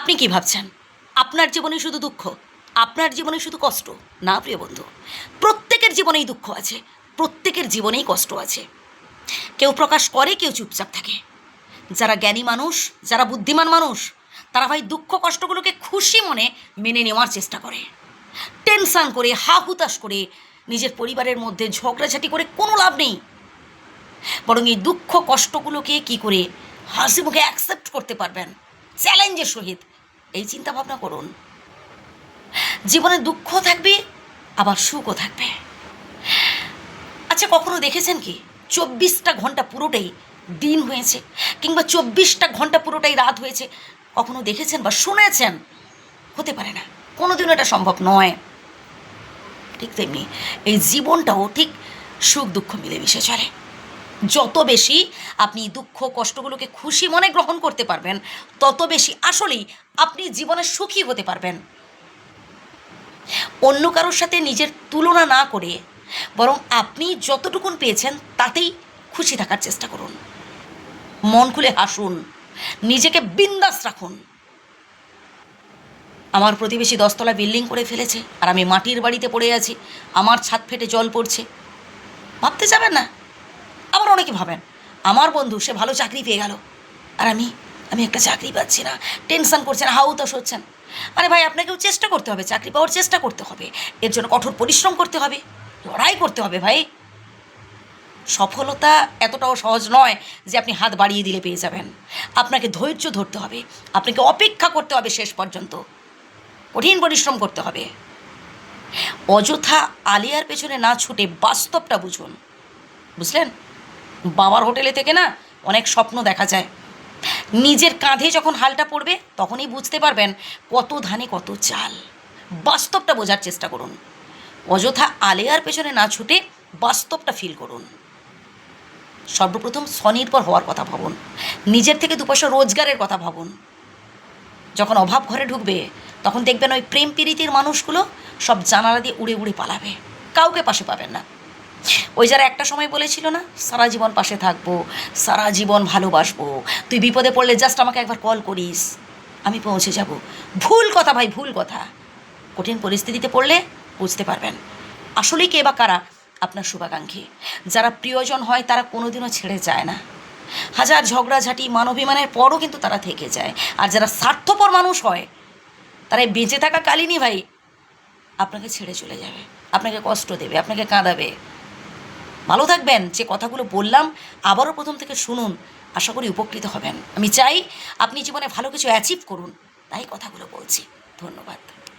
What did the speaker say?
আপনি কি ভাবছেন আপনার জীবনে শুধু দুঃখ, আপনার জীবনে শুধু কষ্ট? না প্রিয় বন্ধু, প্রত্যেকের জীবনেই দুঃখ আছে, প্রত্যেকের জীবনেই কষ্ট আছে। কেউ প্রকাশ করে, কেউ চুপচাপ থাকে। যারা জ্ঞানী মানুষ, যারা বুদ্ধিমান মানুষ, তারা ভাই দুঃখ কষ্টগুলোকে খুশি মনে মেনে নেওয়ার চেষ্টা করে। টেনশন করে, হা হুতাশ করে, নিজের পরিবারের মধ্যে ঝগড়াঝাটি করে কোনো লাভ নেই। বরং এই দুঃখ কষ্টগুলোকে কি করে হাসি মুখে অ্যাকসেপ্ট করতে পারবেন চ্যালেঞ্জের সহিত, এই চিন্তা ভাবনা করুন। জীবনে দুঃখ থাকবে, আবার সুখও থাকবে। আচ্ছা, কখনো দেখেছেন কি 24টা ঘন্টা পুরোটাই দিন হয়েছে, কিংবা 24টা ঘন্টা পুরোটাই রাত হয়েছে? কখনো দেখেছেন বা শুনেছেন? হতে পারে না, কোনোদিনও এটা সম্ভব নয়। ঠিক তেমনি এই জীবনটাও ঠিক সুখ দুঃখ মিলেমিশে চলে। যত বেশি আপনি দুঃখ কষ্টগুলোকে খুশি মনে গ্রহণ করতে পারবেন, তত বেশি আসলেই আপনি জীবনে সুখী হতে পারবেন। অন্য কারোর সাথে নিজের তুলনা না করে বরং আপনি যতটুকুন পেয়েছেন তাতেই খুশি থাকার চেষ্টা করুন। মন খুলে হাসুন, নিজেকে বিন্দাস রাখুন। আমার প্রতিবেশী 10তলা বিল্ডিং করে ফেলেছে, আর আমি মাটির বাড়িতে পড়ে আছি, আমার ছাদ ফেটে জল পড়ছে। ভাবতে যাবেন না? আবার অনেকে ভাবেন আমার বন্ধু সে ভালো চাকরি পেয়ে গেল, আর আমি আমি একটা চাকরি পাচ্ছি না, টেনশন করছেন, হাউতাশ হচ্ছেন। আরে ভাই, আপনাকেও চেষ্টা করতে হবে, চাকরি পাওয়ার চেষ্টা করতে হবে, এর জন্য কঠোর পরিশ্রম করতে হবে, লড়াই করতে হবে ভাই। সফলতা এতটাও সহজ নয় যে আপনি হাত বাড়িয়ে দিলে পেয়ে যাবেন। আপনাকে ধৈর্য ধরতে হবে, আপনাকে অপেক্ষা করতে হবে শেষ পর্যন্ত, কঠিন পরিশ্রম করতে হবে। অযথা আলিয়ার পেছনে না ছুটে বাস্তবটা বুঝুন, বুঝলেন? বাবার হোটেলে থেকে না অনেক স্বপ্ন দেখা যায়, নিজের কাঁধে যখন হালটা পড়বে তখনই বুঝতে পারবেন কত ধানে কত চাল। বাস্তবটা বোঝার চেষ্টা করুন, অযথা আলেয়ার পেছনে না ছুটে বাস্তবটা ফিল করুন। সর্বপ্রথম স্বনির্ভর হওয়ার কথা ভাবুন, নিজের থেকে 2 পয়সা রোজগারের কথা ভাবুন। যখন অভাব ঘরে ঢুকবে তখন দেখবেন ওই প্রেম প্রীতির মানুষগুলো সব জানালা দিয়ে উড়ে উড়ে পালাবে, কাউকে পাশে পাবেন না। ওই যারা একটা সময় বলেছিল না, সারা জীবন পাশে থাকবো, সারা জীবন ভালোবাসবো, তুই বিপদে পড়লে জাস্ট আমাকে একবার কল করিস, আমি পৌঁছে যাব। ভুল কথা ভাই, ভুল কথা। কঠিন পরিস্থিতিতে পড়লে বুঝতে পারবেন আসলেই কে বা কারা আপনার শুভাকাঙ্ক্ষী। যারা প্রিয়জন হয় তারা কোনোদিনও ছেড়ে যায় না, হাজার ঝগড়াঝাটি মানবিমানের পরও কিন্তু তারা থেকে যায়। আর যারা স্বার্থপর মানুষ হয় তারা বেঁচে থাকা কালীনই ভাই আপনাকে ছেড়ে চলে যাবে, আপনাকে কষ্ট দেবে, আপনাকে কাঁদাবে। ভালো থাকবেন। যে কথাগুলো বললাম আবারও প্রথম থেকে শুনুন, আশা করি উপকৃত হবেন। আমি চাই আপনি জীবনে ভালো কিছু অ্যাচিভ করুন, তাই কথাগুলো বলছি। ধন্যবাদ।